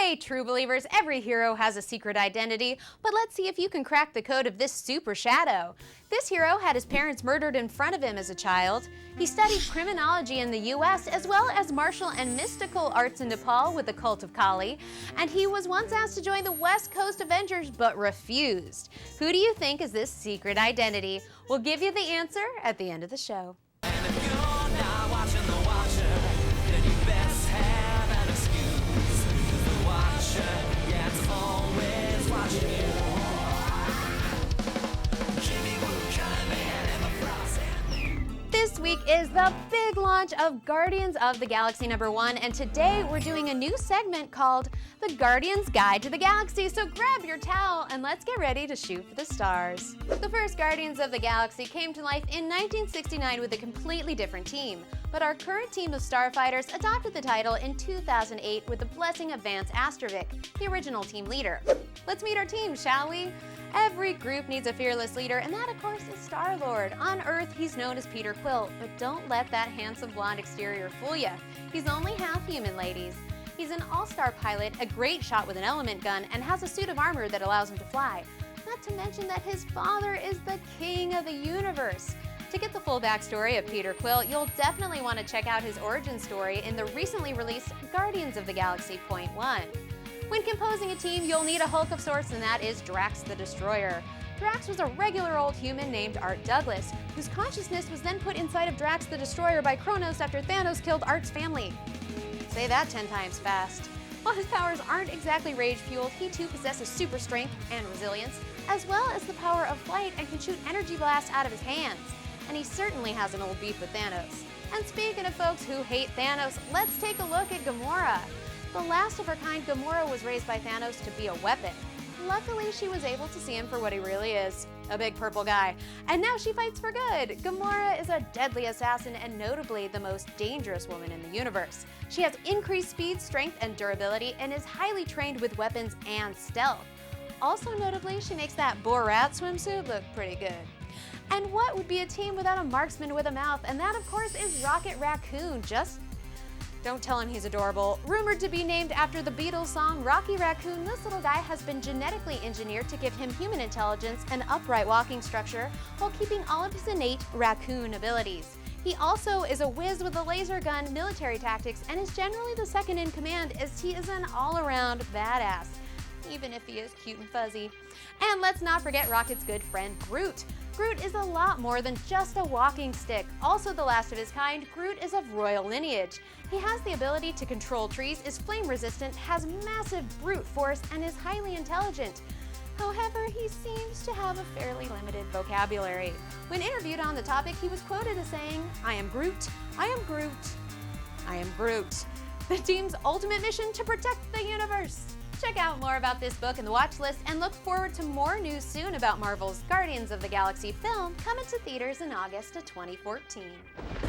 Hey, true believers, every hero has a secret identity, but let's see if you can crack the code of this super shadow. This hero had his parents murdered in front of him as a child. He studied criminology in the US as well as martial and mystical arts in Nepal with the cult of Kali, and he was once asked to join the West Coast Avengers but refused. Who do you think is this secret identity? We'll give you the answer at the end of the show. And if you're not watching The Watcher, then you best have an excuse. The Watcher, yeah, it's always watching you. Jimmy Woo, Con Man, and the Frost and This week is the big launch of Guardians of the Galaxy #1, and today we're doing a new segment called The Guardians Guide to the Galaxy, so grab your towel and let's get ready to shoot for the stars. The first Guardians of the Galaxy came to life in 1969 with a completely different team, but our current team of starfighters adopted the title in 2008 with the blessing of Vance Astrovic, the original team leader. Let's meet our team, shall we? Every group needs a fearless leader, and that, of course, is Star-Lord. On Earth, he's known as Peter Quill, but don't let that handsome blonde exterior fool you. He's only half human, ladies. He's an all-star pilot, a great shot with an element gun, and has a suit of armor that allows him to fly. Not to mention that his father is the king of the universe. To get the full backstory of Peter Quill, you'll definitely want to check out his origin story in the recently released Guardians of the Galaxy .1. When composing a team, you'll need a Hulk of sorts, and that is Drax the Destroyer. Drax was a regular old human named Art Douglas, whose consciousness was then put inside of Drax the Destroyer by Kronos after Thanos killed Art's family. Say that 10 times fast. While his powers aren't exactly rage-fueled, he too possesses super strength and resilience, as well as the power of flight and can shoot energy blasts out of his hands. And he certainly has an old beef with Thanos. And speaking of folks who hate Thanos, let's take a look at Gamora. The last of her kind, Gamora was raised by Thanos to be a weapon. Luckily, she was able to see him for what he really is, a big purple guy. And now she fights for good. Gamora is a deadly assassin and notably the most dangerous woman in the universe. She has increased speed, strength, and durability and is highly trained with weapons and stealth. Also notably, she makes that Borat swimsuit look pretty good. And what would be a team without a marksman with a mouth? And that, of course, is Rocket Raccoon. Just don't tell him he's adorable. Rumored to be named after the Beatles song Rocky Raccoon, this little guy has been genetically engineered to give him human intelligence and upright walking structure while keeping all of his innate raccoon abilities. He also is a whiz with a laser gun, military tactics, and is generally the second in command as he is an all-around badass, even if he is cute and fuzzy. And let's not forget Rocket's good friend Groot. Groot is a lot more than just a walking stick. Also the last of his kind, Groot is of royal lineage. He has the ability to control trees, is flame resistant, has massive brute force, and is highly intelligent. However, he seems to have a fairly limited vocabulary. When interviewed on the topic, he was quoted as saying, "I am Groot, I am Groot, I am Groot." The team's ultimate mission to protect the universe. Check out more about this book in the watch list and look forward to more news soon about Marvel's Guardians of the Galaxy film coming to theaters in August of 2014.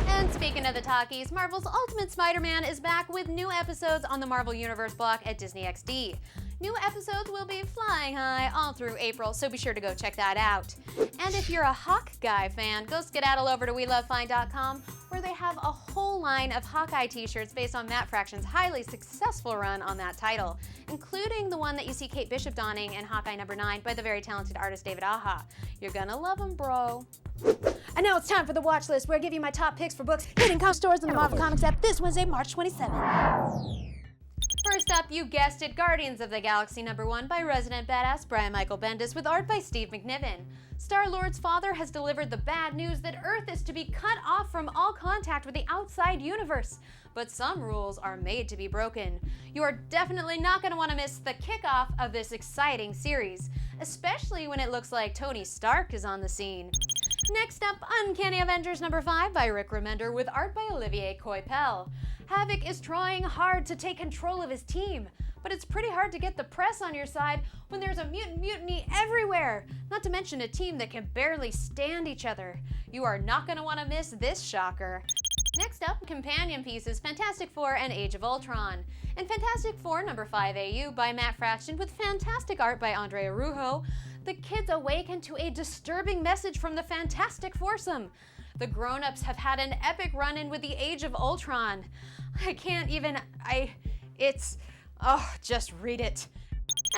And speaking of the talkies, Marvel's Ultimate Spider-Man is back with new episodes on the Marvel Universe block at Disney XD. New episodes will be flying high all through April, so be sure to go check that out. And if you're a Hawkguy fan, go skedaddle over to WeLoveFine.com, where they have a whole line of Hawkeye t-shirts based on Matt Fraction's highly successful run on that title, including the one that you see Kate Bishop donning in Hawkeye #9 by the very talented artist David Aja. You're gonna love him, bro. And now it's time for the watch list, where I give you my top picks for books hitting comic stores in the Marvel Comics app this Wednesday, March 27th. First up, you guessed it, Guardians of the Galaxy #1 by resident badass Brian Michael Bendis with art by Steve McNiven. Star-Lord's father has delivered the bad news that Earth is to be cut off from all contact with the outside universe. But some rules are made to be broken. You are definitely not going to want to miss the kickoff of this exciting series, especially when it looks like Tony Stark is on the scene. Next up, Uncanny Avengers #5 by Rick Remender with art by Olivier Coipel. Havoc is trying hard to take control of his team, but it's pretty hard to get the press on your side when there's a mutant mutiny everywhere, not to mention a team that can barely stand each other. You are not going to want to miss this shocker. Next up, companion pieces, Fantastic Four and Age of Ultron. In Fantastic Four #5 AU by Matt Fraction with fantastic art by Andre Araujo, the kids awaken to a disturbing message from the Fantastic Foursome. The grown-ups have had an epic run-in with the Age of Ultron. I can't even, it's Oh, just read it.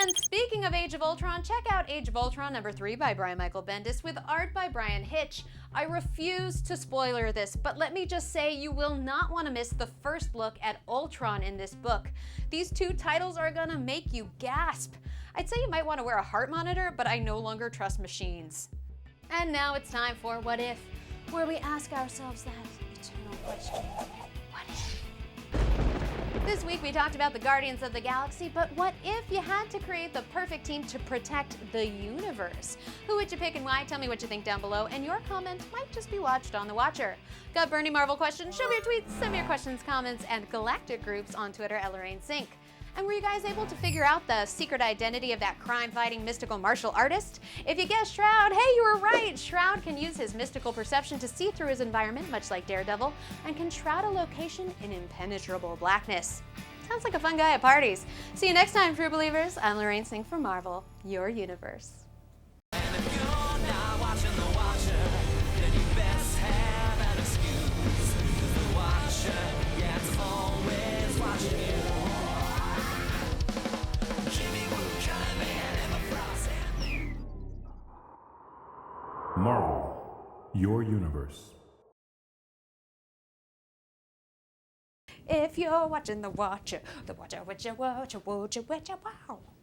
And speaking of Age of Ultron, check out Age of Ultron #3 by Brian Michael Bendis with art by Brian Hitch. I refuse to spoiler this, but let me just say you will not want to miss the first look at Ultron in this book. These two titles are gonna make you gasp. I'd say you might want to wear a heart monitor, but I no longer trust machines. And now it's time for What If, where we ask ourselves that eternal question. What if? This week we talked about the Guardians of the Galaxy, but what if you had to create the perfect team to protect the universe? Who would you pick and why? Tell me what you think down below, and your comment might just be watched on The Watcher. Got burning Marvel questions? Show me your tweets, send me your questions, comments, and galactic groups on Twitter at Lorraine Cink. And were you guys able to figure out the secret identity of that crime-fighting mystical martial artist? If you guessed Shroud, hey, you were right! Shroud can use his mystical perception to see through his environment, much like Daredevil, and can shroud a location in impenetrable blackness. Sounds like a fun guy at parties. See you next time, True Believers. I'm Lorraine Cink for Marvel, your universe. And if you're not watching The Watcher, then you best have an excuse. 'Cause The Watcher, yeah, it's always watching you. Marvel, your universe. If you're watching The Watcher, wow.